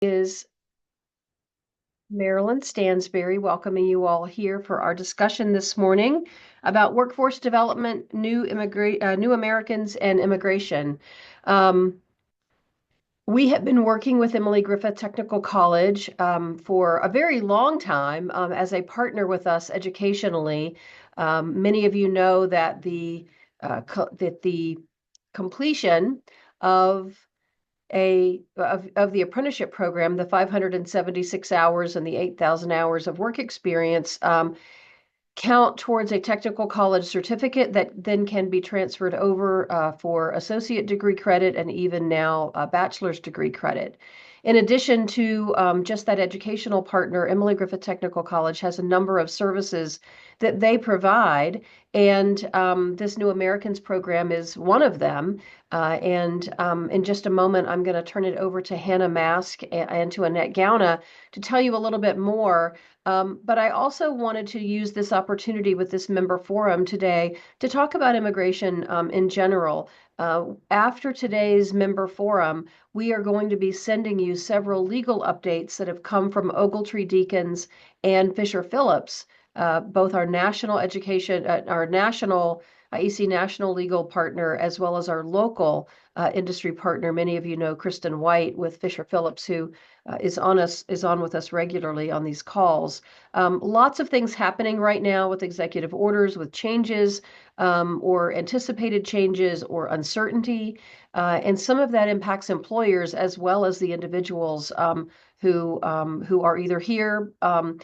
Is Marilyn Stansberry welcoming you all here for our discussion this morning about workforce development, new Americans, and immigration. Um, we have been working with Emily Griffith Technical College for a very long time as a partner with us educationally. Many of you know that the completion of of the apprenticeship program, the 576 hours and the 8,000 hours of work experience, count towards a technical college certificate that then can be transferred over for associate degree credit and even now bachelor's degree credit. In addition to just that educational partner, Emily Griffith Technical College has a number of services that they provide, and this New Americans program is one of them. And in just a moment, I'm going to turn it over to Hannah Mask and to Annette Gauna to tell you a little bit more. But I also wanted to use this opportunity with this member forum today to talk about immigration in general. After today's member forum, we are going to be sending you several legal updates that have come from Ogletree Deacons and Fisher Phillips, both our national education, our national IEC national legal partner, as well as our local industry partner. Many of you know Kristen White with Fisher Phillips, who is on with us regularly on these calls. Lots of things happening right now with executive orders, with changes or anticipated changes or uncertainty, and some of that impacts employers as well as the individuals who are either here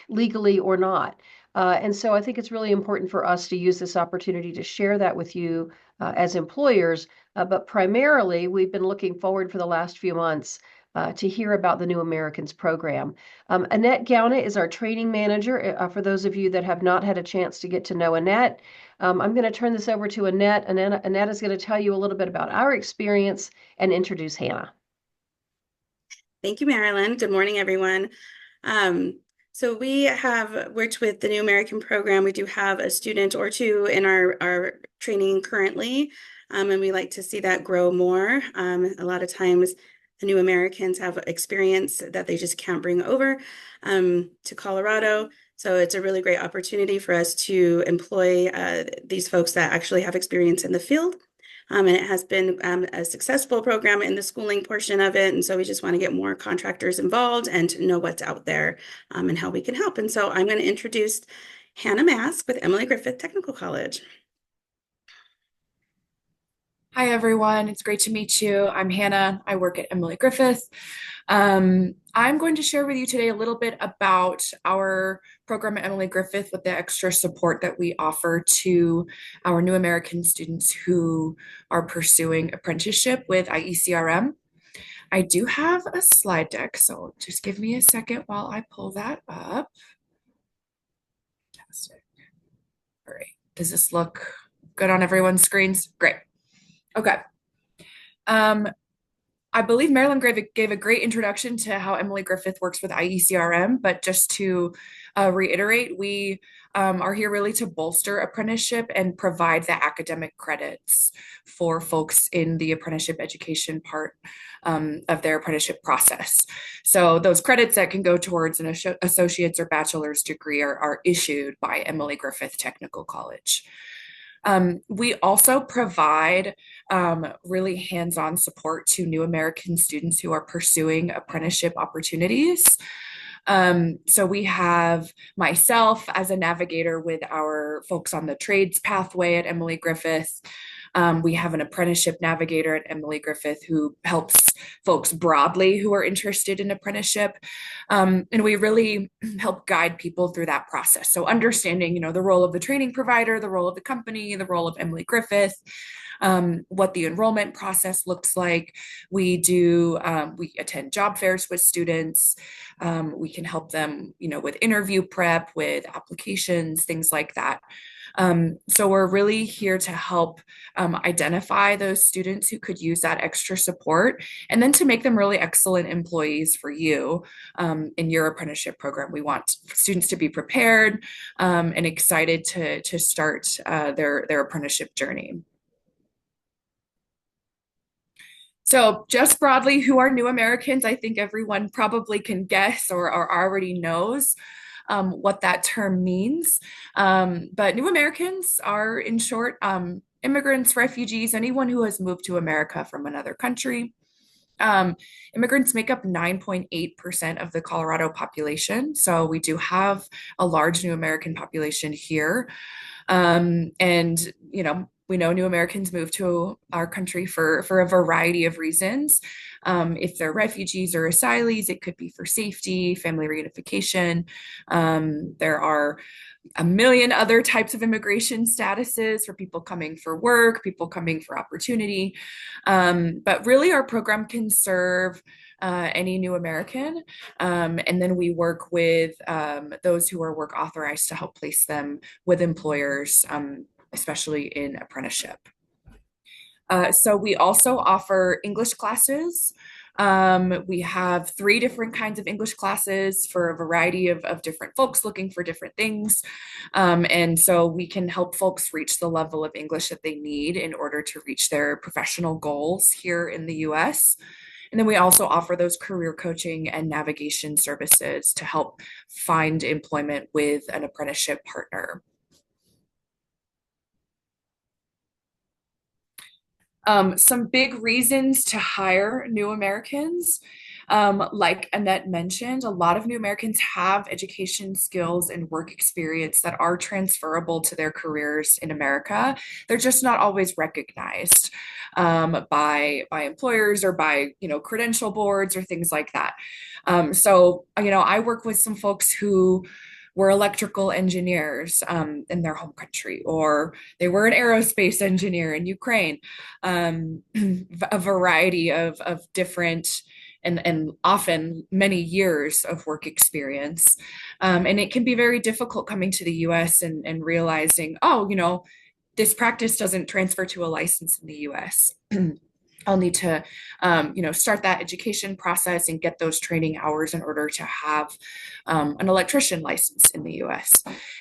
legally or not. And so I think it's really important for us to use this opportunity to share that with you as employers. But primarily, we've been looking forward for the last few months to hear about the New Americans program. Annette Gauna is our training manager. For those of you that have not had a chance to get to know Annette, I'm going to turn this over to Annette. Annette is going to tell you a little bit about our experience and introduce Hannah. Thank you, Marilyn. Good morning, everyone. So we have worked with the New American program. We do have a student or two in our training currently, and we like to see that grow more. A lot of times the New Americans have experience that they just can't bring over to Colorado. So it's a really great opportunity for us to employ these folks that actually have experience in the field. And it has been a successful program in the schooling portion of it. And so we just want to get more contractors involved and to know what's out there and how we can help. And so I'm going to introduce Hannah Mask with Emily Griffith Technical College. Hi, everyone. It's great to meet you. I'm Hannah. I work at Emily Griffith. I'm going to share with you today a little bit about our program at Emily Griffith with the extra support that we offer to our new American students who are pursuing apprenticeship with IECRM. I do have a slide deck, so just give me a second while I pull that up. Fantastic. All right. Does this look good on everyone's screens? Great. Okay. I believe Marilyn gave a great introduction to how Emily Griffith works with IECRM, but just to reiterate, we are here really to bolster apprenticeship and provide the academic credits for folks in the apprenticeship education part of their apprenticeship process. So those credits that can go towards an associate's or bachelor's degree are issued by Emily Griffith Technical College. We also provide really hands-on support to new American students who are pursuing apprenticeship opportunities. So we have myself as a navigator with our folks on the trades pathway at Emily Griffith. We have an apprenticeship navigator at Emily Griffith who helps folks broadly who are interested in apprenticeship. And we really help guide people through that process. So understanding, the role of the training provider, the role of the company, the role of Emily Griffith, what the enrollment process looks like. We attend job fairs with students. We can help them, with interview prep, with applications, things like that. So we're really here to help identify those students who could use that extra support and then to make them really excellent employees for you in your apprenticeship program. We want students to be prepared and excited to start their apprenticeship journey. So just broadly, who are new Americans? I think everyone probably can guess or already knows what that term means. But new Americans are, in short, immigrants, refugees, anyone who has moved to America from another country. Um, Immigrants make up 9.8% of the Colorado population. So we do have a large new American population here. And, you know, we know new Americans move to our country for a variety of reasons. If they're refugees or asylees, it could be for safety, family reunification. There are a million other types of immigration statuses for people coming for work, people coming for opportunity. But really, our program can serve any new American. And then we work with those who are work authorized to help place them with employers, especially in apprenticeship. So we also offer English classes. We have 3 different kinds of English classes for a variety of different folks looking for different things. And so we can help folks reach the level of English that they need in order to reach their professional goals here in the US. And then we also offer those career coaching and navigation services to help find employment with an apprenticeship partner. Some big reasons to hire new Americans. Like Annette mentioned, a lot of new Americans have education skills and work experience that are transferable to their careers in America. They're just not always recognized by employers or by credential boards or things like that. So I work with some folks who were electrical engineers in their home country, or they were an aerospace engineer in Ukraine. A variety of different and often many years of work experience. And it can be very difficult coming to the US and realizing, oh, this practice doesn't transfer to a license in the US. I'll need to, start that education process and get those training hours in order to have an electrician license in the US.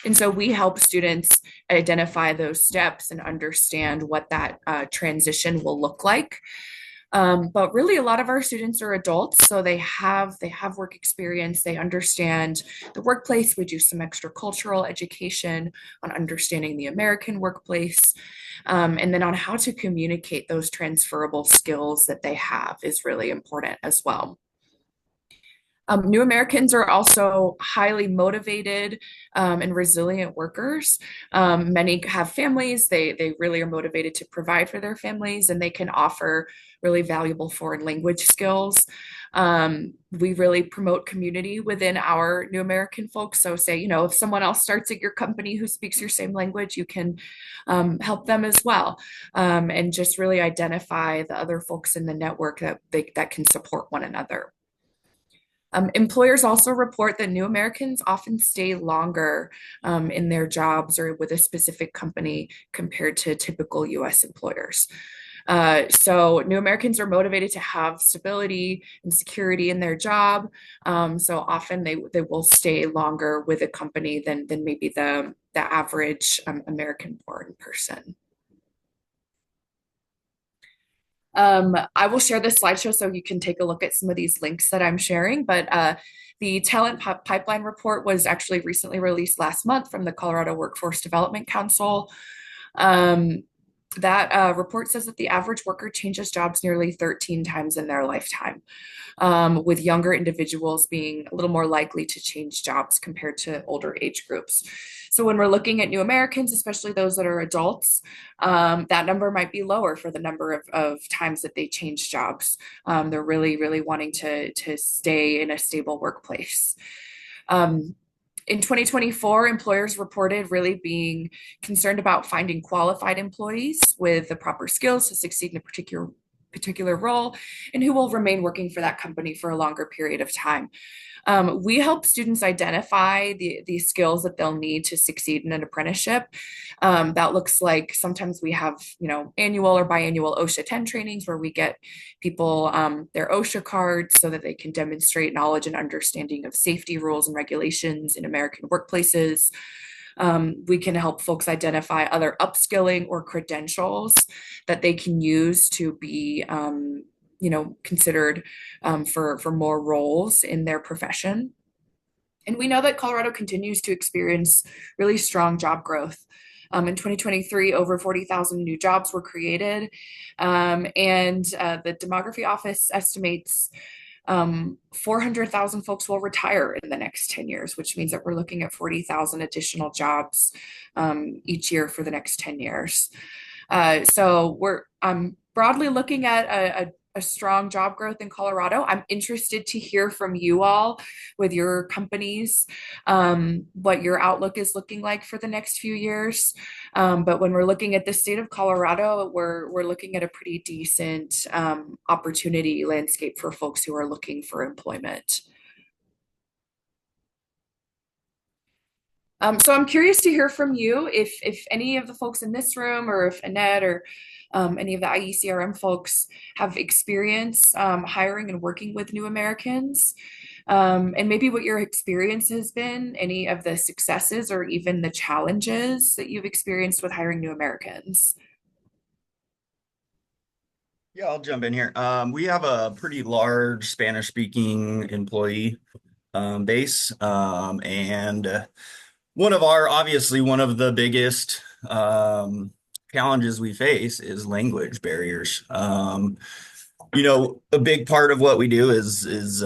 And so we help students identify those steps and understand what that transition will look like. But really, a lot of our students are adults, so they have work experience. They understand the workplace. We do some extra cultural education on understanding the American workplace, and then on how to communicate those transferable skills that they have is really important as well. New Americans are also highly motivated and resilient workers. Many have families. They really are motivated to provide for their families, and they can offer really valuable foreign language skills. We really promote community within our new American folks. So say, if someone else starts at your company who speaks your same language, you can help them as well. And just really identify the other folks in the network that can support one another. Employers also report that new Americans often stay longer in their jobs or with a specific company compared to typical US employers. So new Americans are motivated to have stability and security in their job. So often they will stay longer with a company than maybe the average American born person. I will share this slideshow so you can take a look at some of these links that I'm sharing, but the Talent Pipeline Report was actually recently released last month from the Colorado Workforce Development Council. That report says that the average worker changes jobs nearly 13 times in their lifetime, with younger individuals being a little more likely to change jobs compared to older age groups. So when we're looking at new Americans, especially those that are adults, that number might be lower for the number of times that they change jobs. They're really, really wanting to stay in a stable workplace. In 2024, employers reported really being concerned about finding qualified employees with the proper skills to succeed in a particular role and who will remain working for that company for a longer period of time. We help students identify the skills that they'll need to succeed in an apprenticeship. That looks like sometimes we have, annual or biannual OSHA 10 trainings where we get people their OSHA cards so that they can demonstrate knowledge and understanding of safety rules and regulations in American workplaces. We can help folks identify other upskilling or credentials that they can use to be considered for more roles in their profession. And we know that Colorado continues to experience really strong job growth. In 2023, over 40,000 new jobs were created. And the Demography Office estimates 400,000 folks will retire in the next 10 years, which means that we're looking at 40,000 additional jobs each year for the next 10 years. So we're broadly looking at a strong job growth in Colorado. I'm interested to hear from you all with your companies, what your outlook is looking like for the next few years. But when we're looking at the state of Colorado, we're looking at a pretty decent opportunity landscape for folks who are looking for employment. So I'm curious to hear from you if any of the folks in this room, or if Annette or any of the IECRM folks have experience hiring and working with new Americans, and maybe what your experience has been, any of the successes or even the challenges that you've experienced with hiring new Americans. Yeah, I'll jump in here. We have a pretty large Spanish-speaking employee base, and obviously one of the biggest challenges we face is language barriers. A big part of what we do is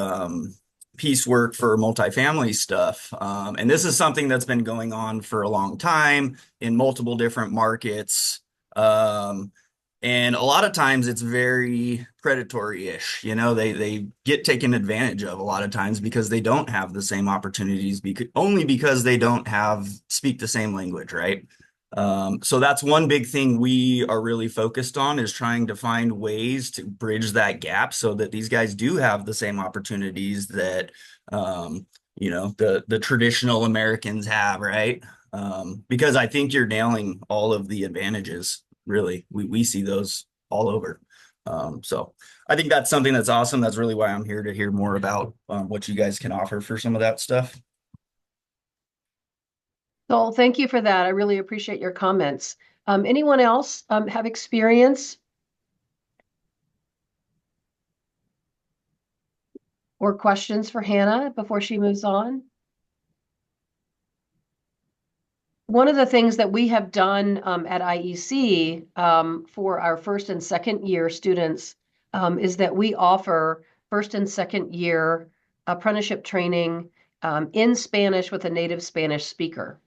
piecework for multifamily stuff. And this is something that's been going on for a long time in multiple different markets. And a lot of times it's very predatory-ish. They get taken advantage of a lot of times because they don't have the same opportunities, only because they don't speak the same language, right? So that's one big thing we are really focused on, is trying to find ways to bridge that gap so that these guys do have the same opportunities that the traditional Americans have, right? Because I think you're nailing all of the advantages. Really, we see those all over. So I think that's something that's awesome. That's really why I'm here, to hear more about what you guys can offer for some of that stuff. So thank you for that. I really appreciate your comments. Anyone else have experience or questions for Hannah before she moves on? One of the things that we have done at IEC for our first and second year students is that we offer first and second year apprenticeship training in Spanish with a native Spanish speaker.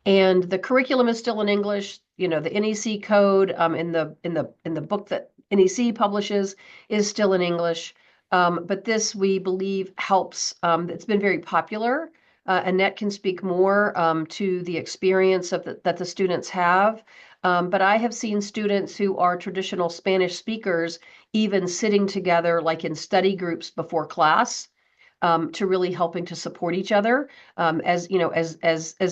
And the curriculum is still in English. The NEC code in the book that NEC publishes is still in English. But this, we believe, helps. It's been very popular. Annette can speak more to the experience that the students have. But I have seen students who are traditional Spanish speakers even sitting together, like in study groups before class, to really helping to support each other as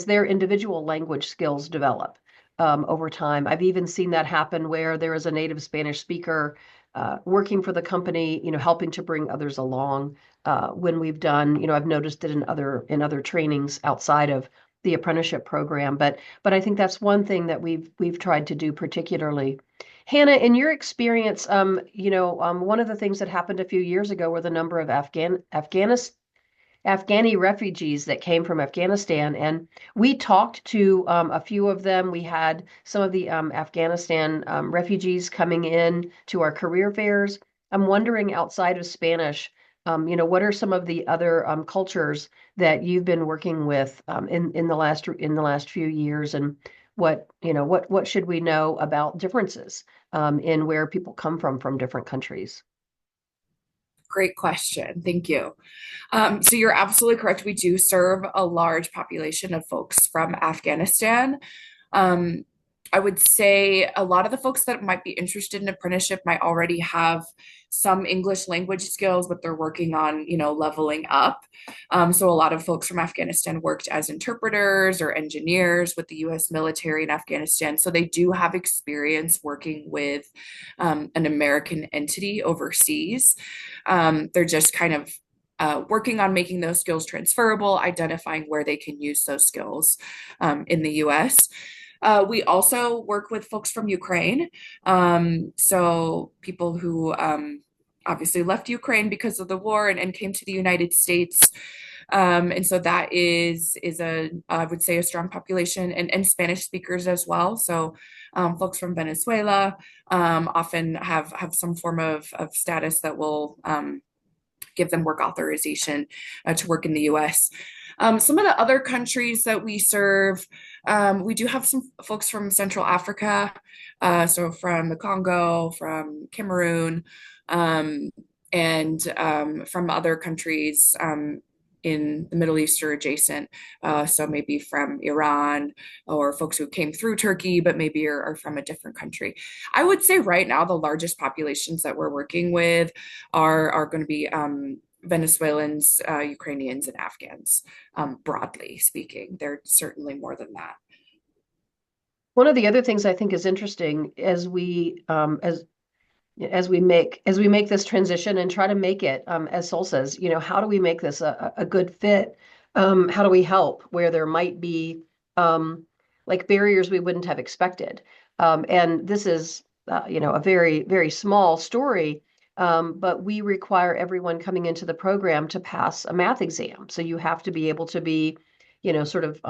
their individual language skills develop over time. I've even seen that happen where there is a native Spanish speaker working for the company, helping to bring others along. When we've done, I've noticed it in other trainings outside of the apprenticeship program. But I think that's one thing that we've tried to do particularly. Hannah, in your experience, one of the things that happened a few years ago were the number of Afghani refugees that came from Afghanistan, and we talked to a few of them. We had some of the Afghanistan refugees coming in to our career fairs. I'm wondering, outside of Spanish, what are some of the other cultures that you've been working with in the last few years, and what should we know about differences in where people come from different countries? Great question. Thank you. So you're absolutely correct. We do serve a large population of folks from Afghanistan. I would say a lot of the folks that might be interested in apprenticeship might already have some English language skills, but they're working on, leveling up. So a lot of folks from Afghanistan worked as interpreters or engineers with the U.S. military in Afghanistan. So they do have experience working with an American entity overseas. They're just kind of working on making those skills transferable, identifying where they can use those skills in the U.S. We also work with folks from Ukraine. So people who obviously left Ukraine because of the war and came to the United States. And so that is a I would say a strong population and Spanish speakers as well. So folks from Venezuela often have some form of status that will give them work authorization to work in the US. Some of the other countries that we serve, we do have some folks from Central Africa, so from the Congo, from Cameroon, um, and from other countries in the Middle East or adjacent. So maybe from Iran or folks who came through Turkey, but maybe are from a different country. I would say right now the largest populations that we're working with are going to be Venezuelans, Ukrainians, and Afghans, broadly speaking. They're certainly more than that. One of the other things I think is interesting as we make this transition and try to make it, as Sol says, how do we make this a good fit? How do we help where there might be like barriers we wouldn't have expected? And this is a very, very small story, but we require everyone coming into the program to pass a math exam. So you have to be able to be, sort of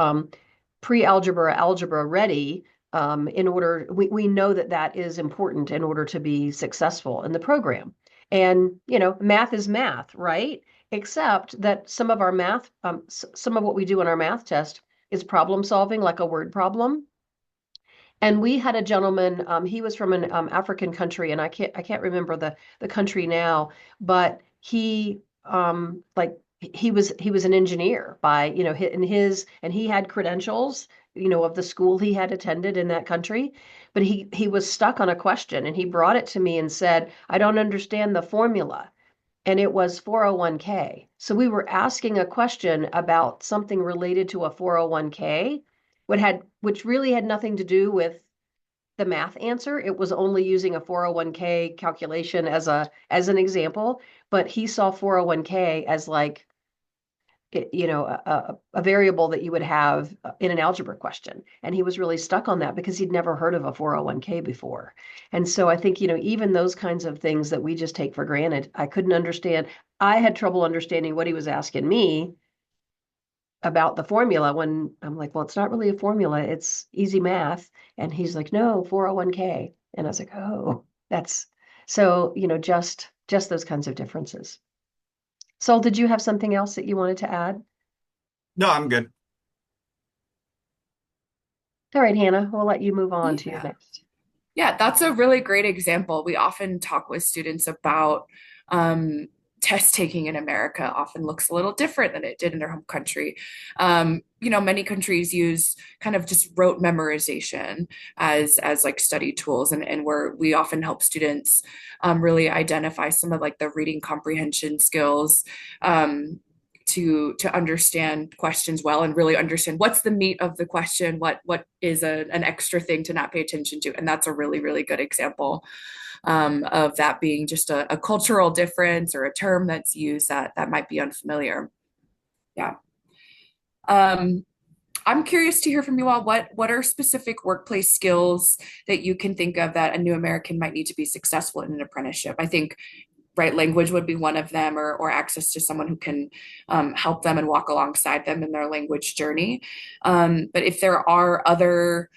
pre-algebra, algebra ready in order, we know that is important in order to be successful in the program. And, math is math, right? Except that some of our math, some of what we do in our math test is problem solving, like a word problem. And we had a gentleman, he was from an African country, and I can't remember the country now, but he was an engineer by, and he had credentials, of the school he had attended in that country, but he was stuck on a question, and he brought it to me and said, "I don't understand the formula." And it was 401k. So we were asking a question about something related to a 401k, which really had nothing to do with the math answer. It was only using a 401k calculation as an example, but he saw 401k as like a variable that you would have in an algebra question. And he was really stuck on that because he'd never heard of a 401k before. And so I think, even those kinds of things that we just take for granted, I couldn't understand. I had trouble understanding what he was asking me about the formula when I'm like, well, it's not really a formula, it's easy math. And he's like, no, 401k. And I was like, oh, that's so, just those kinds of differences. Sol, did you have something else that you wanted to add? No, I'm good. All right, Hannah, we'll let you move on to your Yeah. next. Yeah, that's a really great example. We often talk with students about test taking in America often looks a little different than it did in their home country. Many countries use kind of just rote memorization as like study tools, and where we often help students really identify some of like the reading comprehension skills. To understand questions well and really understand what's the meat of the question, what is an extra thing to not pay attention to. And that's a really, really good example of that being just a cultural difference or a term that's used that might be unfamiliar. Yeah. I'm curious to hear from you all. What are specific workplace skills that you can think of that a new American might need to be successful in an apprenticeship? I think right language would be one of them, or access to someone who can help them and walk alongside them in their language journey. But if there are other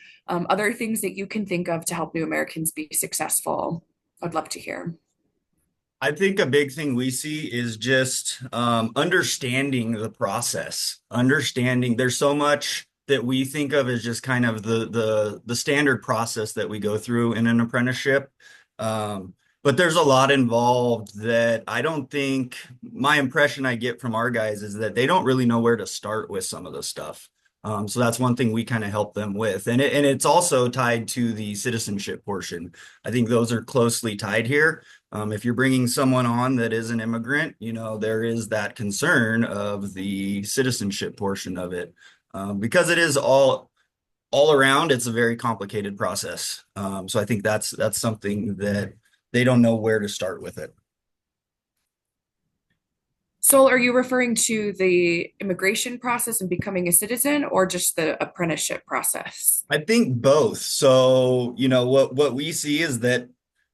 things that you can think of to help new Americans be successful, I'd love to hear. I think a big thing we see is just understanding the process. Understanding there's so much that we think of as just kind of the standard process that we go through in an apprenticeship. But there's a lot involved that I don't think my impression I get from our guys is that they don't really know where to start with some of the stuff. So that's one thing we kind of help them with. And it's also tied to the citizenship portion. I think those are closely tied here. If you're bringing someone on that is an immigrant, there is that concern of the citizenship portion of it. Because it is all around, it's a very complicated process. So I think that's something that they don't know where to start with it. So are you referring to the immigration process and becoming a citizen, or just the apprenticeship process? I think both. So, what we see is that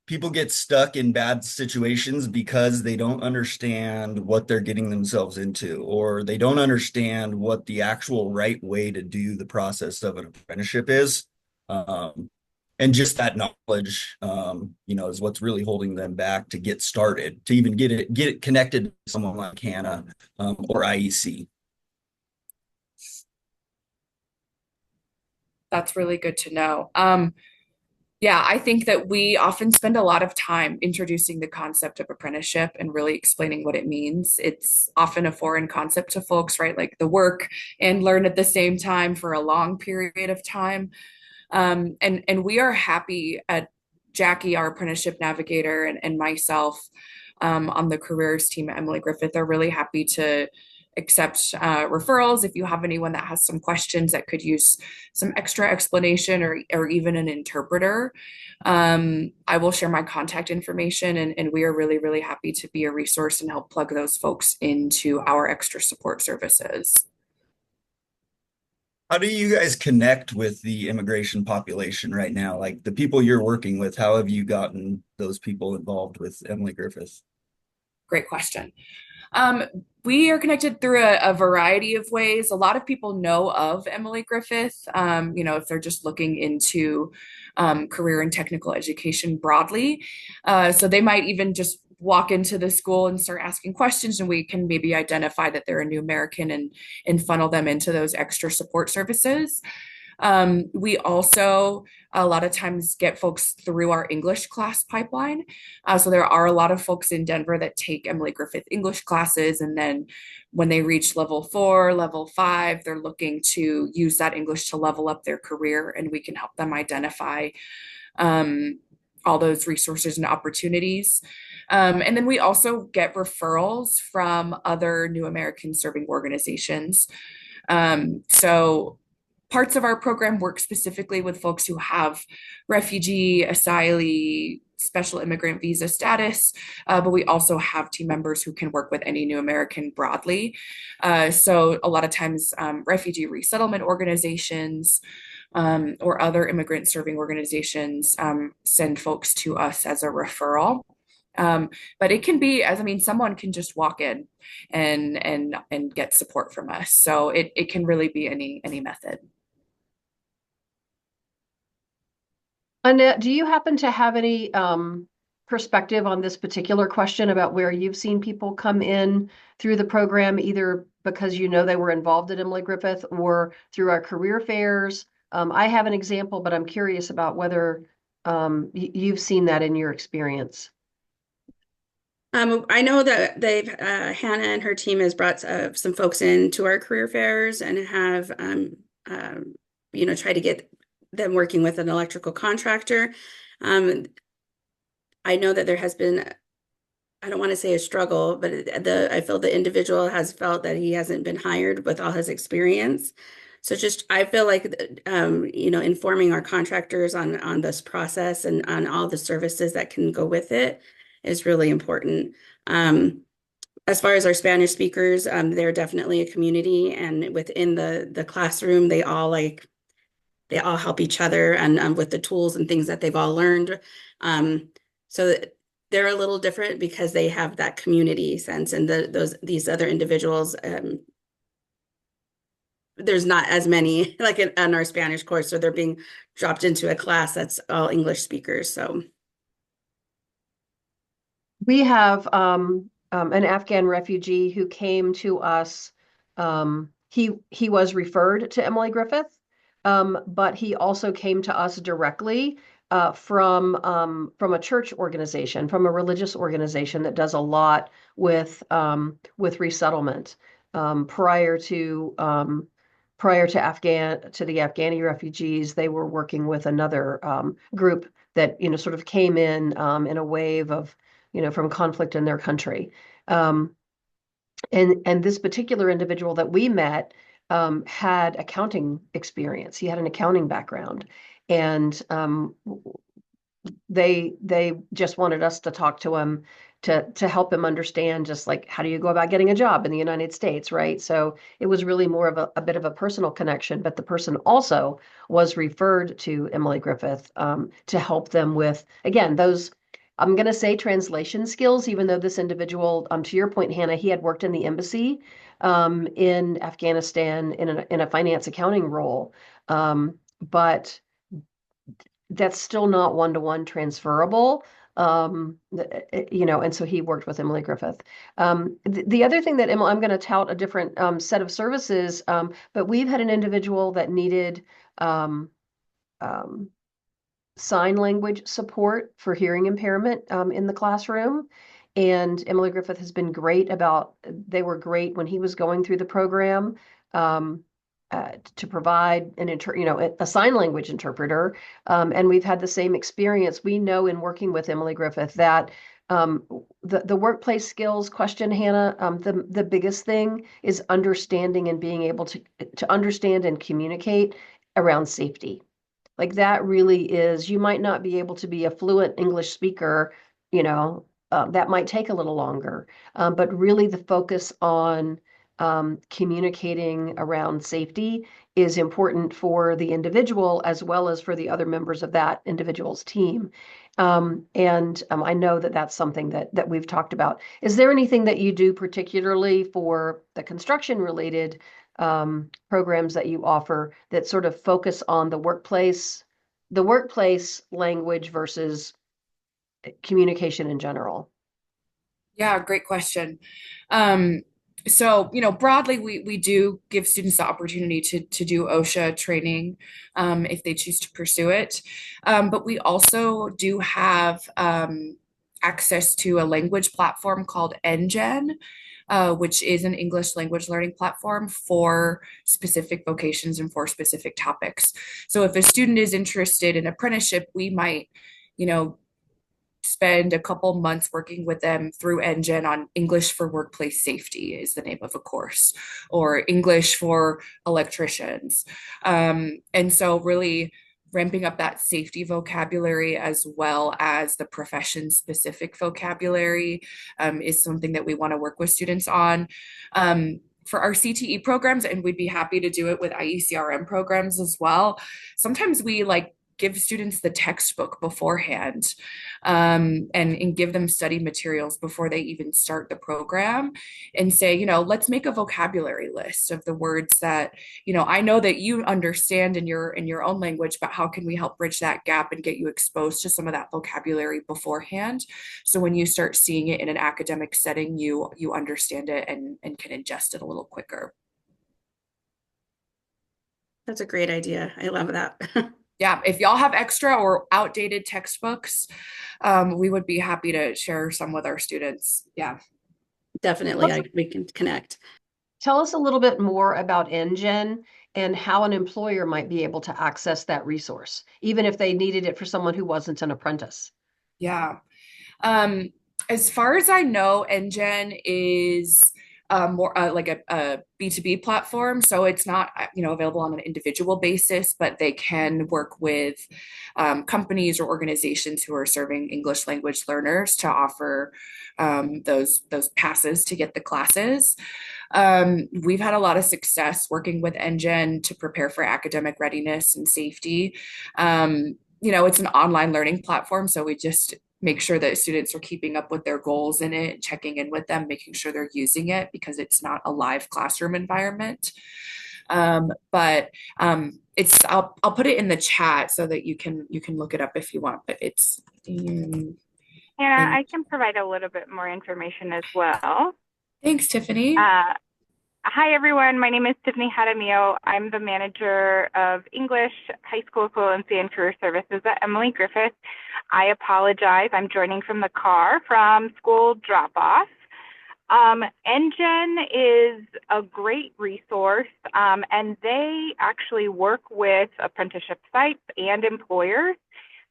people get stuck in bad situations because they don't understand what they're getting themselves into, or they don't understand what the actual right way to do the process of an apprenticeship is. Um, and just that knowledge, is what's really holding them back to get started, to even get it connected to someone like Hannah, or IEC. That's really good to know. Yeah, I think that we often spend a lot of time introducing the concept of apprenticeship and really explaining what it means. It's often a foreign concept to folks, right? Like the work and learn at the same time for a long period of time. And we are happy at Jackie, our apprenticeship navigator, and myself on the careers team at Emily Griffith are really happy to accept referrals if you have anyone that has some questions that could use some extra explanation or even an interpreter. I will share my contact information, and we are really, really happy to be a resource and help plug those folks into our extra support services. How do you guys connect with the immigration population right now? Like the people you're working with, how have you gotten those people involved with Emily Griffith? Great question. Um, we are connected through a variety of ways. A lot of people know of Emily Griffith, if they're just looking into career and technical education broadly. So they might even just walk into the school and start asking questions, and we can maybe identify that they're a new American and funnel them into those extra support services. We also a lot of times get folks through our English class pipeline. So there are a lot of folks in Denver that take Emily Griffith English classes, and then when they reach level 4, level 5, they're looking to use that English to level up their career, and we can help them identify all those resources and opportunities. And then we also get referrals from other New American serving organizations. So parts of our program work specifically with folks who have refugee, asylee, special immigrant visa status, but we also have team members who can work with any new American broadly. So a lot of times refugee resettlement organizations or other immigrant serving organizations send folks to us as a referral. But it can be, as I mean, someone can just walk in and get support from us. So it can really be any method. Annette, do you happen to have any perspective on this particular question about where you've seen people come in through the program, either because you know they were involved at Emily Griffith or through our career fairs? I have an example, but I'm curious about whether you've seen that in your experience. I know that Hannah and her team has brought some folks in to our career fairs and have, tried to get them working with an electrical contractor. I know that there has been, I don't want to say a struggle, but I feel the individual has felt that he hasn't been hired with all his experience. So I feel like, informing our contractors on this process and on all the services that can go with it is really important. As far as our Spanish speakers, they're definitely a community, and within the classroom, they all help each other and with the tools and things that they've all learned. So they're a little different because they have that community sense, and these other individuals, there's not as many like in our Spanish course, so they're being dropped into a class that's all English speakers. So we have an Afghan refugee who came to us. He was referred to Emily Griffith, but he also came to us directly from a church organization, from a religious organization that does a lot with resettlement. Prior to the Afghani refugees, they were working with another group that sort of came in a wave of from conflict in their country. And this particular individual that we met had accounting experience. He had an accounting background, and they just wanted us to talk to him to help him understand just like how do you go about getting a job in the United States, right? So it was really more of a bit of a personal connection, but the person also was referred to Emily Griffith to help them with, again, those, I'm going to say translation skills, even though this individual, to your point, Hannah, he had worked in the embassy in Afghanistan in a finance accounting role. But that's still not one-to-one transferable. And so he worked with Emily Griffith. The other thing that Emily, I'm going to tout a different set of services, but we've had an individual that needed um, um, sign language support for hearing impairment in the classroom. And Emily Griffith has been great about, they were great when he was going through the program um, to provide a sign language interpreter. And we've had the same experience. We know in working with Emily Griffith that the workplace skills question, Hannah, the biggest thing is understanding and being able to understand and communicate around safety. Like that really is, you might not be able to be a fluent English speaker, that might take a little longer. But really the focus on communicating around safety is important for the individual as well as for the other members of that individual's team. And I know that that's something that we've talked about. Is there anything that you do particularly for the construction related programs that you offer that sort of focus on the workplace language versus communication in general? Yeah, great question. So, broadly, we do give students the opportunity to do OSHA training if they choose to pursue it. But we also do have access to a language platform called NGen, which is an English language learning platform for specific vocations and for specific topics. So if a student is interested in apprenticeship, we might, spend a couple months working with them through NGen on English for workplace safety is the name of a course, or English for electricians. And so really ramping up that safety vocabulary as well as the profession specific vocabulary is something that we want to work with students on. For our CTE programs, and we'd be happy to do it with IECRM programs as well. Sometimes we give students the textbook beforehand and give them study materials before they even start the program and say, let's make a vocabulary list of the words that, I know that you understand in your own language, but how can we help bridge that gap and get you exposed to some of that vocabulary beforehand? So when you start seeing it in an academic setting, you understand it and can ingest it a little quicker. That's a great idea. I love that. Yeah, if y'all have extra or outdated textbooks, we would be happy to share some with our students. Yeah. Definitely, we can connect. Tell us a little bit more about NGen and how an employer might be able to access that resource, even if they needed it for someone who wasn't an apprentice. Yeah. As far as I know, NGen is more like a B2B platform. So it's not, available on an individual basis, but they can work with companies or organizations who are serving English language learners to offer those passes to get the classes. We've had a lot of success working with NGen to prepare for academic readiness and safety. It's an online learning platform, so we just make sure that students are keeping up with their goals in it, checking in with them, making sure they're using it because it's not a live classroom environment. But I'll put it in the chat so that you can look it up if you want, but it's Hannah, I can provide a little bit more information as well. Thanks, Tiffany. Hi, everyone. My name is Tiffany Jaramillo. I'm the manager of English, high school equivalency, and career services at Emily Griffith. I apologize. I'm joining from the car from school drop-off. NGen is a great resource, and they actually work with apprenticeship sites and employers.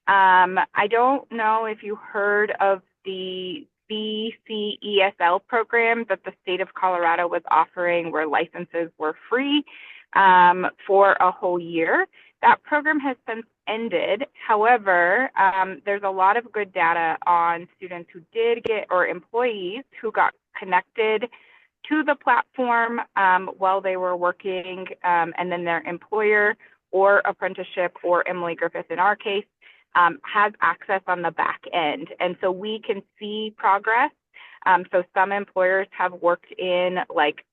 I don't know if you heard of the BCESL program that the state of Colorado was offering, where licenses were free for a whole year. That program has since ended. However, there's a lot of good data on students who did get, or employees who got connected to the platform while they were working, and then their employer or apprenticeship, or Emily Griffith in our case, has access on the back end. And so we can see progress. So some employers have worked in like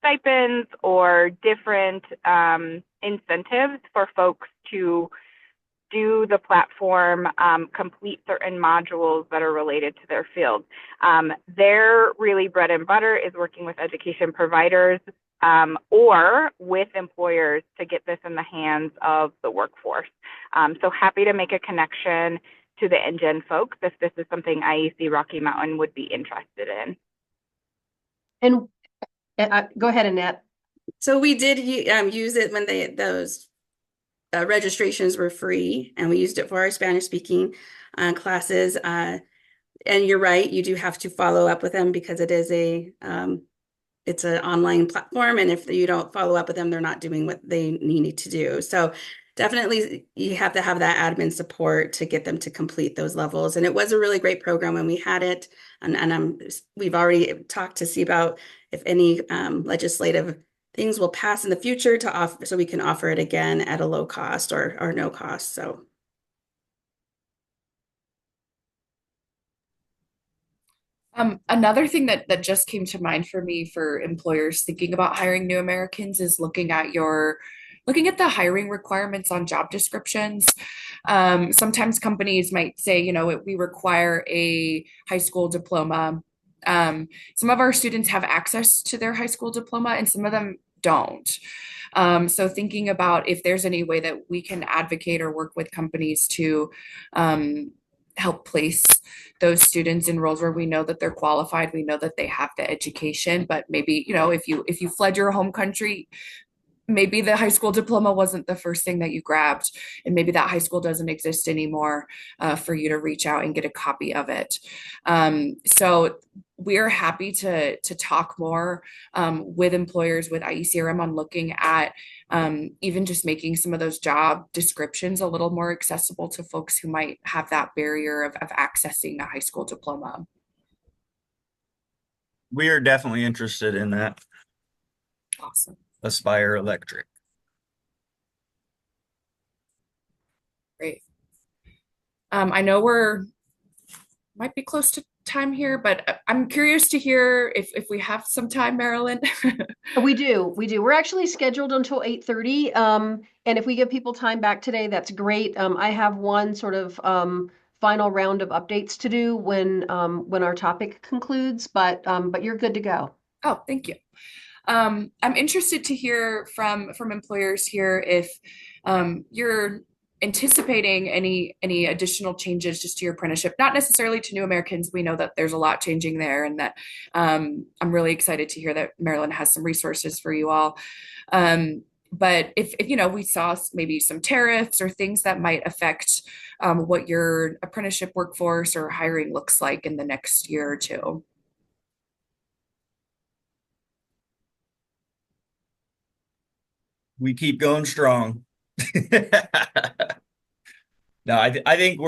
stipends or different incentives for folks to do the platform, complete certain modules that are related to their field. Their really bread and butter is working with education providers or with employers to get this in the hands of the workforce. So happy to make a connection to the NGen folks if this is something IEC Rocky Mountain would be interested in. And go ahead, Annette. So we did use it when those registrations were free, and we used it for our Spanish speaking classes. And you're right, you do have to follow up with them because it is it's an online platform, and if you don't follow up with them, they're not doing what they need to do. So definitely you have to have that admin support to get them to complete those levels. And it was a really great program when we had it. And we've already talked to see about if any legislative things will pass in the future to offer, so we can offer it again at a low cost or no cost. So. Another thing that just came to mind for me for employers thinking about hiring new Americans is looking at the hiring requirements on job descriptions. Sometimes companies might say, we require a high school diploma. Some of our students have access to their high school diploma and some of them don't. So thinking about if there's any way that we can advocate or work with companies to help place those students in roles where we know that they're qualified, we know that they have the education, but maybe, if you fled your home country, maybe the high school diploma wasn't the first thing that you grabbed, and maybe that high school doesn't exist anymore for you to reach out and get a copy of it. So we're happy to talk more with employers, with IECRM, on looking at even just making some of those job descriptions a little more accessible to folks who might have that barrier of accessing a high school diploma. We are definitely interested in that. Awesome. Aspire Electric. Great. I know might be close to time here, but I'm curious to hear if we have some time, Marilyn. We do. We're actually scheduled until 8:30. And if we give people time back today, that's great. I have one sort of final round of updates to do when our topic concludes, but you're good to go. Oh, thank you. I'm interested to hear from employers here if you're anticipating any additional changes just to your apprenticeship, not necessarily to new Americans. We know that there's a lot changing there, and that I'm really excited to hear that Maryland has some resources for you all. But if we saw maybe some tariffs or things that might affect what your apprenticeship workforce or hiring looks like in the next year or two. We keep going strong. No, I think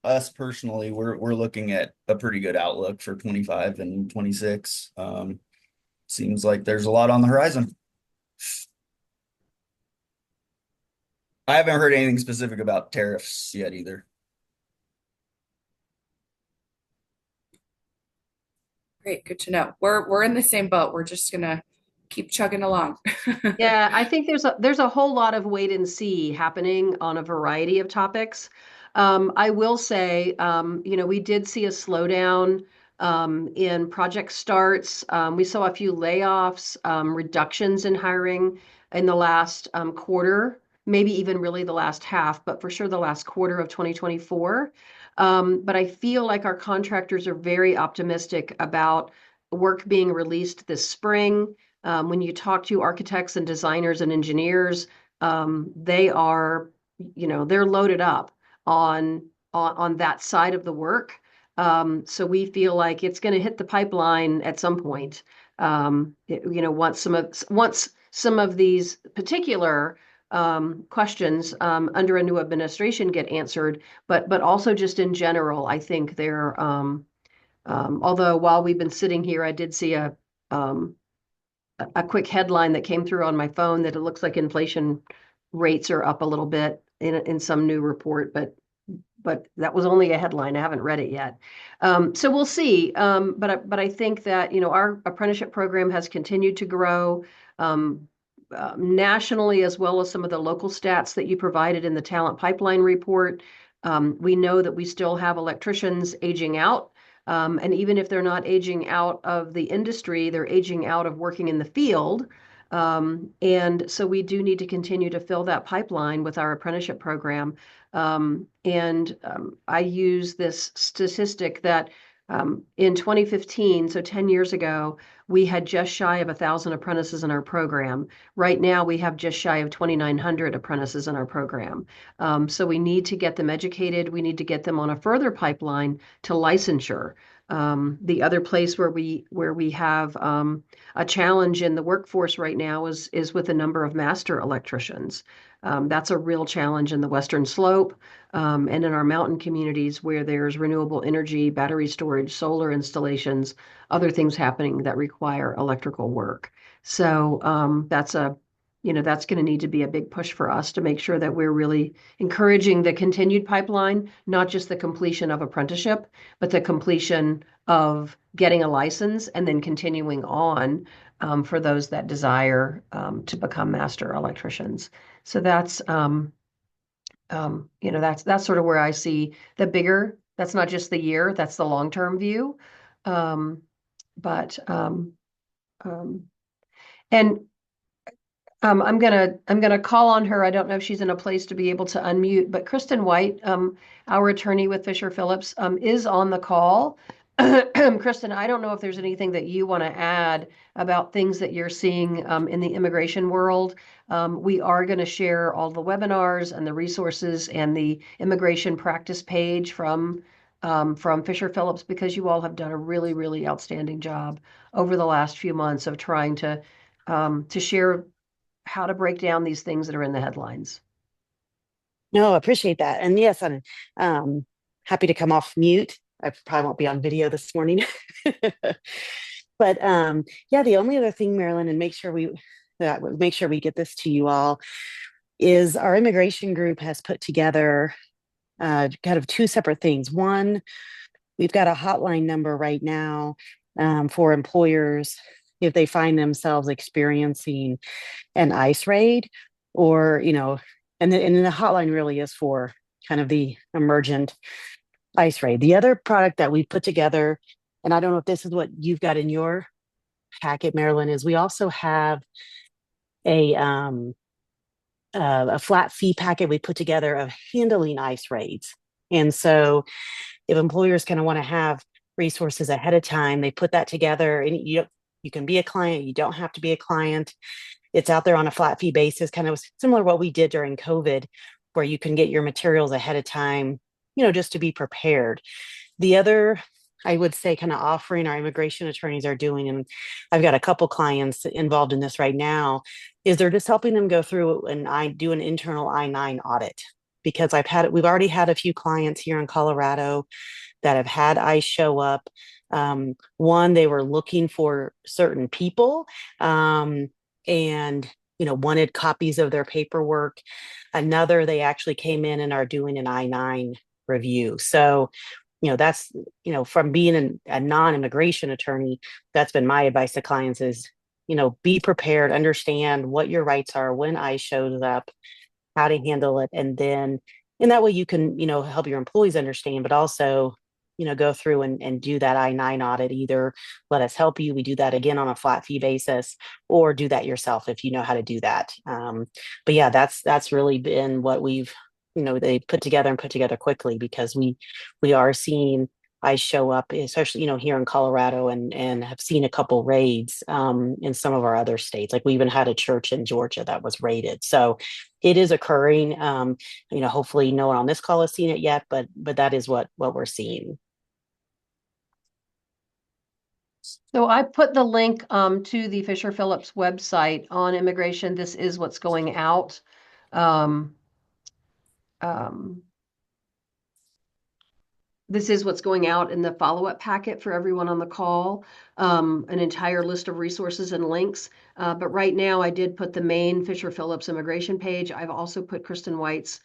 us personally, we're looking at a pretty good outlook for 25 and 26. Seems like there's a lot on the horizon. I haven't heard anything specific about tariffs yet either. Great, good to know. We're in the same boat. We're just gonna keep chugging along. Yeah, I think there's a whole lot of wait and see happening on a variety of topics. I will say, we did see a slowdown in project starts. We saw a few layoffs, reductions in hiring in the last quarter, maybe even really the last half, but for sure the last quarter of 2024. But I feel like our contractors are very optimistic about work being released this spring. When you talk to architects and designers and engineers, they are, they're loaded up on that side of the work. So we feel like it's going to hit the pipeline at some point. Once some of these particular questions under a new administration get answered, but also just in general, I think they're although while we've been sitting here, I did see a quick headline that came through on my phone that it looks like inflation rates are up a little bit in some new report, but that was only a headline. I haven't read it yet. So we'll see. But I think that, our apprenticeship program has continued to grow nationally, as well as some of the local stats that you provided in the talent pipeline report. We know that we still have electricians aging out. And even if they're not aging out of the industry, they're aging out of working in the field. And so we do need to continue to fill that pipeline with our apprenticeship program. I use this statistic that in 2015, so 10 years ago, we had just shy of 1,000 apprentices in our program. Right now, we have just shy of 2,900 apprentices in our program. So we need to get them educated. We need to get them on a further pipeline to licensure. The other place where we have a challenge in the workforce right now is with the number of master electricians. That's a real challenge in the Western Slope and in our mountain communities where there's renewable energy, battery storage, solar installations, other things happening that require electrical work. So that's going to need to be a big push for us to make sure that we're really encouraging the continued pipeline, not just the completion of apprenticeship, but the completion of getting a license and then continuing on for those that desire to become master electricians. So that's that's sort of where I see the bigger. That's not just the year; that's the long-term view. Um, but um, and I'm gonna call on her. I don't know if she's in a place to be able to unmute, but Kristen White, our attorney with Fisher Phillips, is on the call. Kristen, I don't know if there's anything that you want to add about things that you're seeing in the immigration world. We are going to share all the webinars and the resources and the immigration practice page from Fisher Phillips because you all have done a really, really outstanding job over the last few months of trying to share how to break down these things that are in the headlines. No, I appreciate that. And yes, I'm happy to come off mute. I probably won't be on video this morning. But yeah, the only other thing, Marilyn, and make sure we get this to you all, is our immigration group has put together kind of two separate things. One, we've got a hotline number right now for employers if they find themselves experiencing an ICE raid, or and then the hotline really is for kind of the emergent ICE raid. The other product that we put together, and I don't know if this is what you've got in your packet, Marilyn, is we also have a flat fee packet we put together of handling ICE raids. And so if employers kind of want to have resources ahead of time, they put that together, and you can be a client, you don't have to be a client. It's out there on a flat fee basis, kind of similar to what we did during COVID, where you can get your materials ahead of time, just to be prepared. The other, I would say, kind of offering our immigration attorneys are doing, and I've got a couple clients involved in this right now, is they're just helping them go through and I do an internal I-9 audit, because we've already had a few clients here in Colorado that have had ICE show up. One, they were looking for certain people, and wanted copies of their paperwork. Another, they actually came in and are doing an I-9 review. So that's from being a non-immigration attorney, that's been my advice to clients is be prepared, understand what your rights are when ICE shows up, how to handle it, and that way you can help your employees understand, but also go through and do that I-9 audit. Either let us help you, we do that again on a flat fee basis, or do that yourself if you know how to do that. But yeah, that's really been what we've they put together quickly, because we are seeing ICE show up, especially here in Colorado, and have seen a couple raids in some of our other states. Like we even had a church in Georgia that was raided. So it is occurring. Hopefully no one on this call has seen it yet, but that is what we're seeing. So I put the link to the Fisher Phillips website on immigration. This is what's going out. Um, um, This is what's going out in the follow-up packet for everyone on the call, an entire list of resources and links. But right now I did put the main Fisher Phillips immigration page. I've also put Kristen White's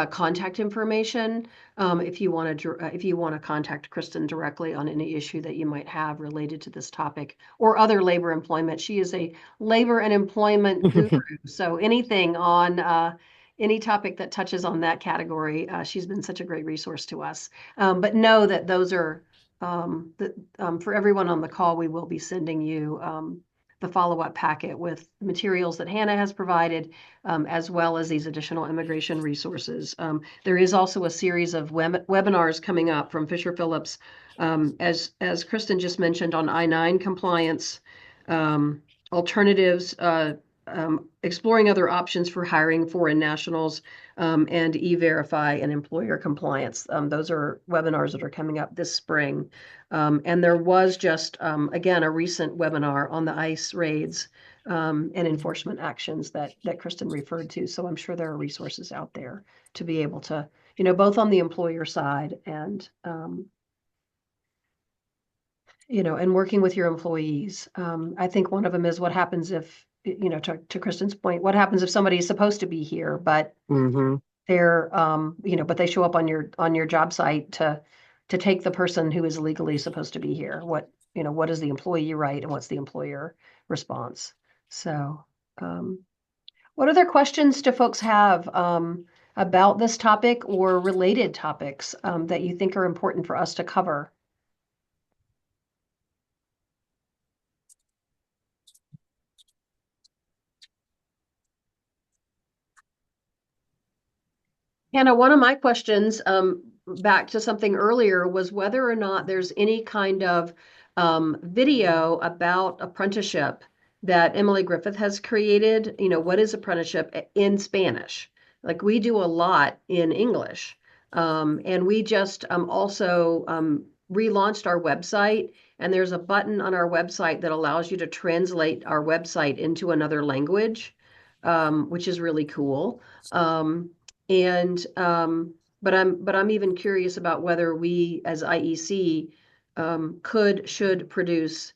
contact information if you want to contact Kristen directly on any issue that you might have related to this topic or other labor employment. She is a labor and employment guru. So anything on any topic that touches on that category, she's been such a great resource to us. But know that those are for everyone on the call, we will be sending you the follow-up packet with materials that Hannah has provided, as well as these additional immigration resources. There is also a series of webinars coming up from Fisher Phillips, as Kristen just mentioned, on I-9 compliance, alternatives, exploring other options for hiring foreign nationals, and E-Verify and employer compliance. Those are webinars that are coming up this spring. And there was just, again, a recent webinar on the ICE raids and enforcement actions that Kristen referred to. So I'm sure there are resources out there to be able to, both on the employer side and, and working with your employees. I think one of them is what happens if, to Kristen's point, what happens if somebody is supposed to be here, but they're, but they show up on your job site to take the person who is legally supposed to be here. What is the employee right and what's the employer response? So, what other questions do folks have about this topic or related topics that you think are important for us to cover? Hannah, one of my questions, back to something earlier, was whether or not there's any kind of video about apprenticeship that Emily Griffith has created. What is apprenticeship in Spanish? Like we do a lot in English. And we just also relaunched our website, and there's a button on our website that allows you to translate our website into another language, which is really cool. And but I'm even curious about whether we as IEC should produce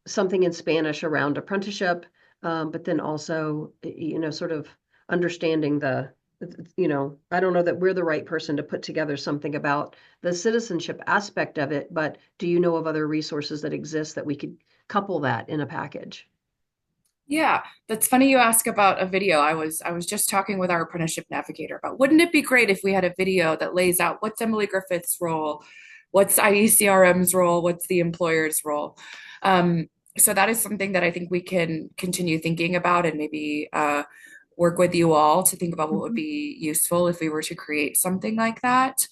something in Spanish around apprenticeship, but then also sort of understanding I don't know that we're the right person to put together something about the citizenship aspect of it, but do you know of other resources that exist that we could couple that in a package? Yeah, that's funny you ask about a video. I was just talking with our apprenticeship navigator about wouldn't it be great if we had a video that lays out what's Emily Griffith's role, what's IECRM's role, what's the employer's role. So that is something that I think we can continue thinking about and maybe work with you all to think about what would be useful if we were to create something like that.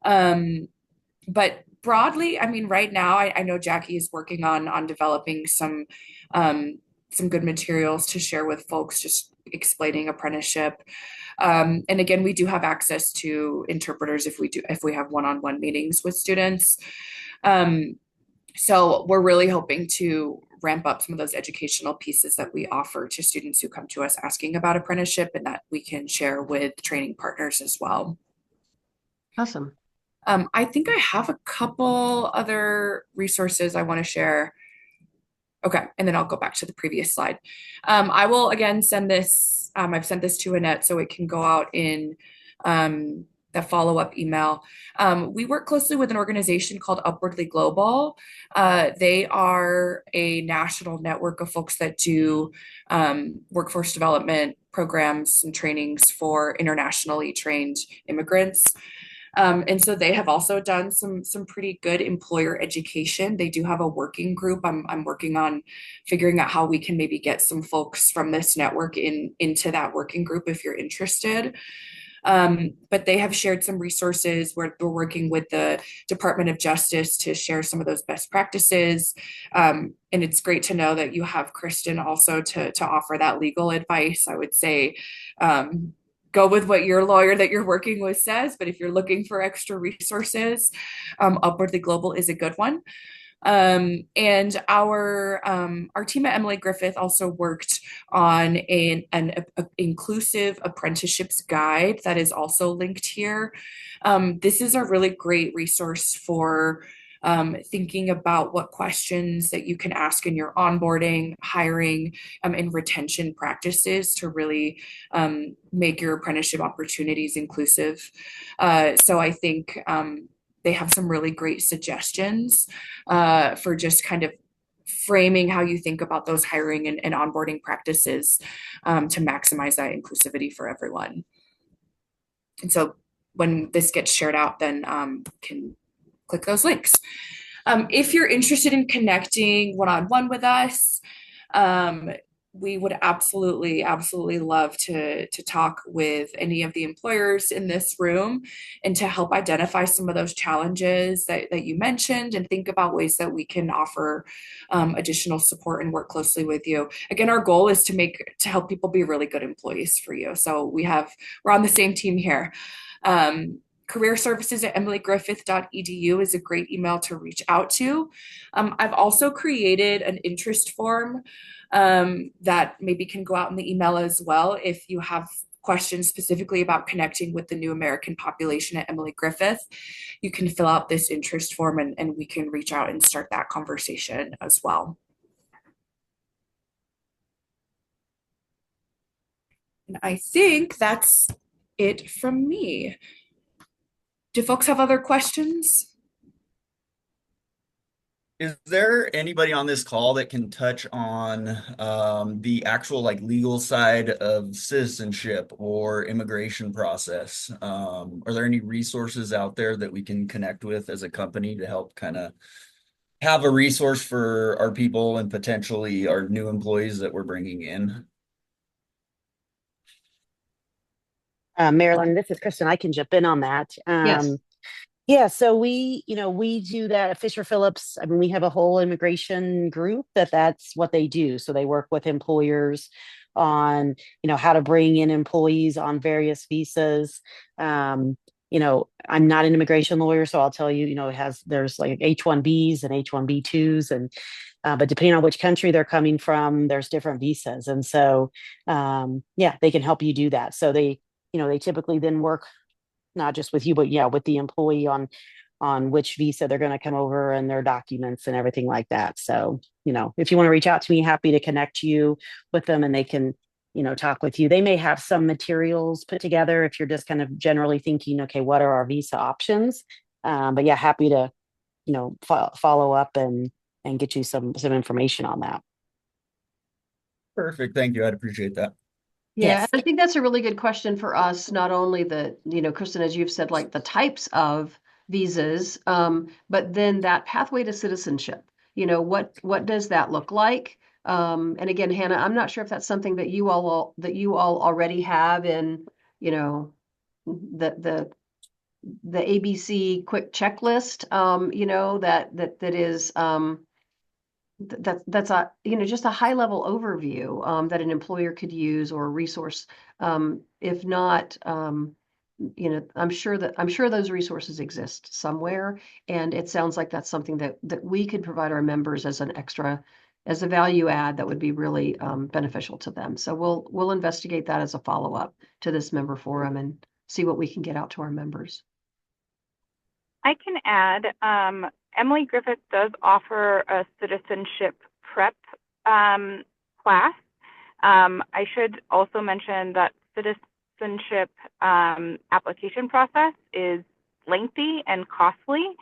But broadly, I mean, right now, I know Jackie is working on developing some good materials to share with folks, just explaining apprenticeship. And again, we do have access to interpreters if we have one-on-one meetings with students. So we're really hoping to ramp up some of those educational pieces that we offer to students who come to us asking about apprenticeship, and that we can share with training partners as well. Awesome. I think I have a couple other resources I want to share. Okay, and then I'll go back to the previous slide. I will again send this, I've sent this to Annette so it can go out in the follow-up email. We work closely with an organization called Upwardly Global. They are a national network of folks that do workforce development programs and trainings for internationally trained immigrants. And so they have also done some pretty good employer education. They do have a working group. I'm working on figuring out how we can maybe get some folks from this network into that working group if you're interested. But they have shared some resources where we're working with the Department of Justice to share some of those best practices. And it's great to know that you have Kristen also to offer that legal advice. I would say, go with what your lawyer that you're working with says, but if you're looking for extra resources, Upwardly Global is a good one. And our team at Emily Griffith also worked on an inclusive apprenticeships guide that is also linked here. This is a really great resource for thinking about what questions that you can ask in your onboarding, hiring, and retention practices to really make your apprenticeship opportunities inclusive. So I think they have some really great suggestions for just kind of framing how you think about those hiring and onboarding practices to maximize that inclusivity for everyone. And so when this gets shared out, then can click those links. If you're interested in connecting one-on-one with us, we would absolutely love to talk with any of the employers in this room and to help identify some of those challenges that you mentioned and think about ways that we can offer additional support and work closely with you. Again, our goal is to help people be really good employees for you. So we're on the same team here. careerservices@emilygriffith.edu is a great email to reach out to. I've also created an interest form that maybe can go out in the email as well if you have questions specifically about connecting with the new American population at Emily Griffith. You can fill out this interest form and we can reach out and start that conversation as well. And I think that's it from me. Do folks have other questions? Is there anybody on this call that can touch on the actual like legal side of citizenship or immigration process? Are there any resources out there that we can connect with as a company to help kind of have a resource for our people and potentially our new employees that we're bringing in? Marilyn, this is Kristen. I can jump in on that. Yes. Yeah, so we do that at Fisher Phillips. I mean, we have a whole immigration group that's what they do. So they work with employers on, how to bring in employees on various visas. I'm not an immigration lawyer, so I'll tell you, there's like H-1Bs and H-1B2s and but depending on which country they're coming from, there's different visas. And so yeah, they can help you do that. So they typically then work not just with you, but yeah, with the employee on which visa they're going to come over and their documents and everything like that. So, if you want to reach out to me, happy to connect you with them and they can, talk with you. They may have some materials put together if you're just kind of generally thinking, okay, what are our visa options? But yeah, happy to, follow up and get you some information on that. Perfect. Thank you. I'd appreciate that. Yeah, Yes. and I think that's a really good question for us, not only Kristen, as you've said, like the types of visas, but then that pathway to citizenship. What does that look like? And again, Hannah, I'm not sure if that's something that you all already have in, the ABC quick checklist, that is that's a just a high level overview that an employer could use or a resource. If not, I'm sure those resources exist somewhere, and it sounds like that's something that we could provide our members as a value add that would be really beneficial to them. So we'll investigate that as a follow up to this member forum and see what we can get out to our members. I can add, Emily Griffith does offer a citizenship prep class. I should also mention that citizenship application process is lengthy and costly,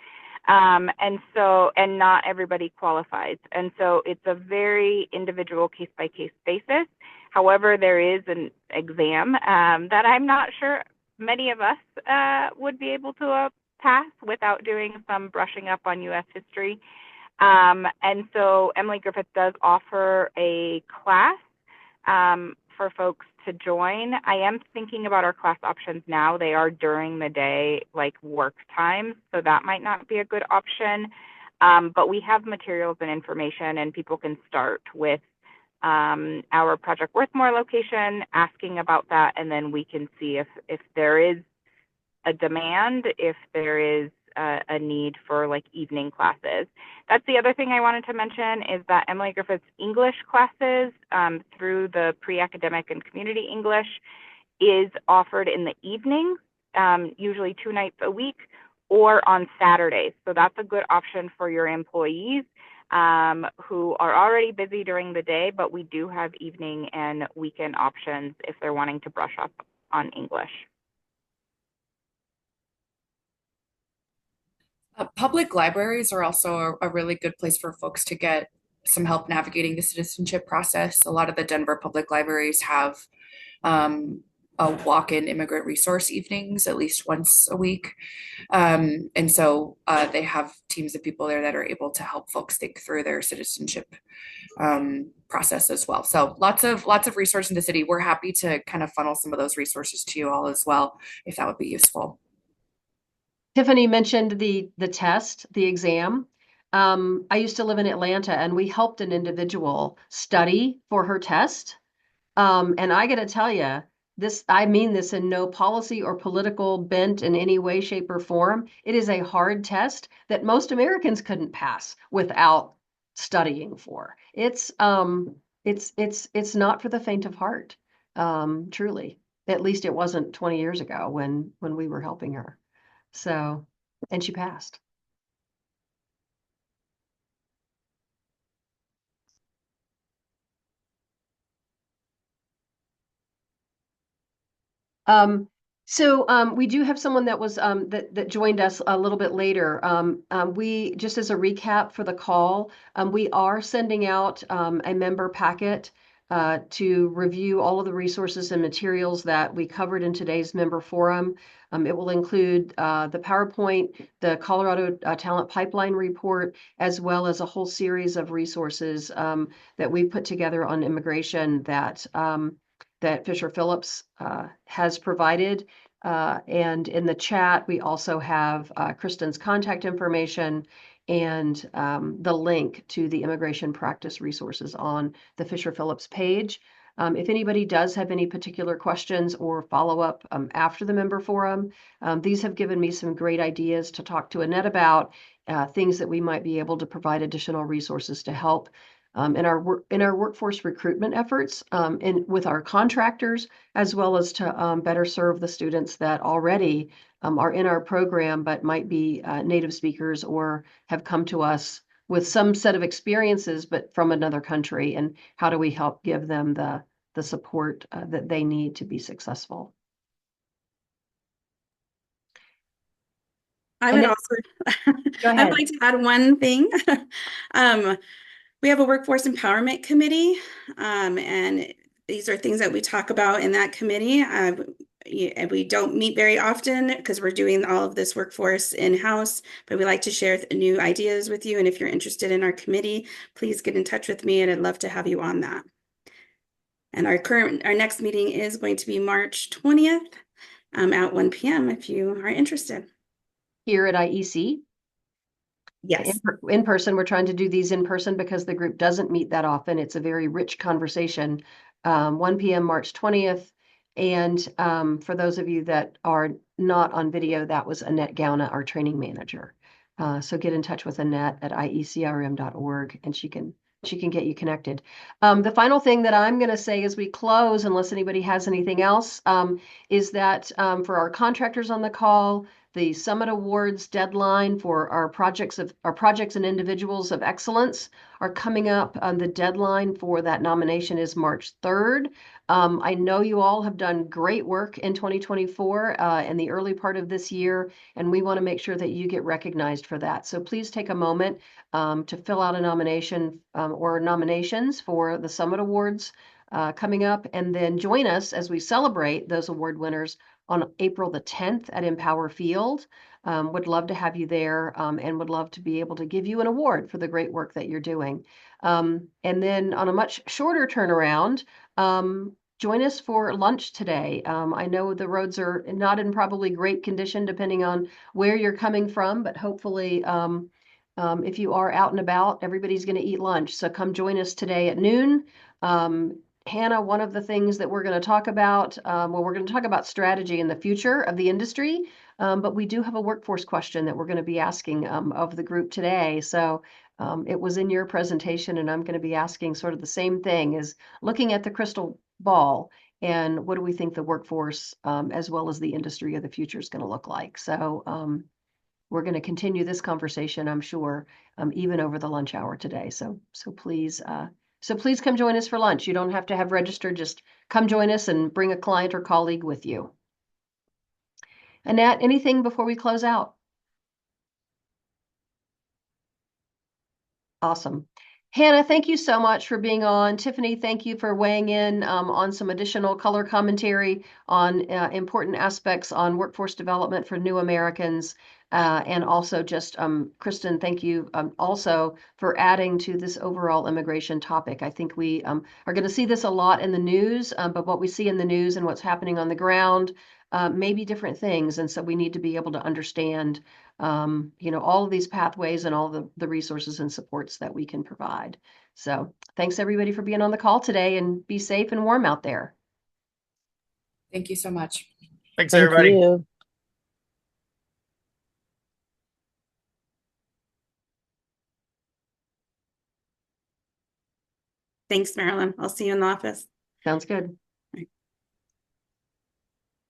and not everybody qualifies. And so it's a very individual case-by-case basis. However, there is an exam that I'm not sure many of us would be able to pass without doing some brushing up on U.S. history. And so Emily Griffith does offer a class for folks to join. I am thinking about our class options now. They are during the day, like work times, so that might not be a good option. But we have materials and information, and people can start with our Project Worthmore location, asking about that, and then we can see if there is a demand, if there is a need for like evening classes. That's the other thing I wanted to mention is that Emily Griffith's English classes through the pre-academic and community English is offered in the evening, usually 2 nights a week, or on Saturdays. So that's a good option for your employees who are already busy during the day, but we do have evening and weekend options if they're wanting to brush up on English. Public libraries are also a really good place for folks to get some help navigating the citizenship process. A lot of the Denver public libraries have a walk-in immigrant resource evenings at least once a week. And so they have teams of people there that are able to help folks think through their citizenship process as well. So lots of resources in the city. We're happy to kind of funnel some of those resources to you all as well, if that would be useful. Tiffany mentioned the test, the exam. I used to live in Atlanta, and we helped an individual study for her test. And I got to tell you, I mean this in no policy or political bent in any way, shape, or form. It is a hard test that most Americans couldn't pass without studying for. It's not for the faint of heart. Truly. At least it wasn't 20 years ago when we were helping her. So, and she passed. We do have someone that was that joined us a little bit later. We just as a recap for the call, we are sending out a member packet to review all of the resources and materials that we covered in today's member forum. It will include the PowerPoint, the Colorado Talent Pipeline report, as well as a whole series of resources that we put together on immigration that Fisher Phillips has provided. And in the chat, we also have Kristen's contact information and the link to the immigration practice resources on the Fisher Phillips page. If anybody does have any particular questions or follow-up after the member forum, these have given me some great ideas to talk to Annette about, things that we might be able to provide additional resources to help in our workforce recruitment efforts with our contractors, as well as to better serve the students that already are in our program but might be native speakers or have come to us with some set of experiences but from another country, and how do we help give them the support that they need to be successful. I would also I'd like to add one thing. We have a workforce empowerment committee, and these are things that we talk about in that committee. We don't meet very often because we're doing all of this workforce in-house, but we like to share new ideas with you. And if you're interested in our committee, please get in touch with me, and I'd love to have you on that. And our next meeting is going to be March 20th at 1 p.m. if you are interested. Here at IEC? Yes. In person. We're trying to do these in person because the group doesn't meet that often. It's a very rich conversation. 1 p.m. March 20th. And for those of you that are not on video, that was Annette Gauna, our training manager. So get in touch with Annette at iecrm.org and she can get you connected. The final thing that I'm going to say as we close, unless anybody has anything else, is that for our contractors on the call, the Summit Awards deadline for our projects and individuals of excellence are coming up. The deadline for that nomination is March 3rd. I know you all have done great work in 2024 in the early part of this year, and we want to make sure that you get recognized for that. So please take a moment to fill out a nomination or nominations for the Summit Awards coming up, and then join us as we celebrate those award winners on April the 10th at Empower Field. Would love to have you there and would love to be able to give you an award for the great work that you're doing. And then on a much shorter turnaround, join us for lunch today. I know the roads are not in probably great condition depending on where you're coming from, but hopefully if you are out and about, everybody's going to eat lunch. So come join us today at noon. Hannah, one of the things that we're going to talk about, well, we're going to talk about strategy in the future of the industry, but we do have a workforce question that we're going to be asking of the group today. So it was in your presentation, and I'm going to be asking sort of the same thing, is looking at the crystal ball and what do we think the workforce as well as the industry of the future is going to look like. So we're going to continue this conversation, I'm sure, even over the lunch hour today. So please come join us for lunch. You don't have to have registered, just come join us and bring a client or colleague with you. Annette, anything before we close out? Awesome. Hannah, thank you so much for being on. Tiffany, thank you for weighing in on some additional color commentary on important aspects on workforce development for new Americans. And also just, Kristen, thank you also for adding to this overall immigration topic. I think we are going to see this a lot in the news, but what we see in the news and what's happening on the ground may be different things. And so we need to be able to understand all of these pathways and all the resources and supports that we can provide. So thanks everybody for being on the call today, and be safe and warm out there. Thank you so much. Thanks, Thank everybody. you. Thanks, Marilyn. I'll see you in the office. Sounds good.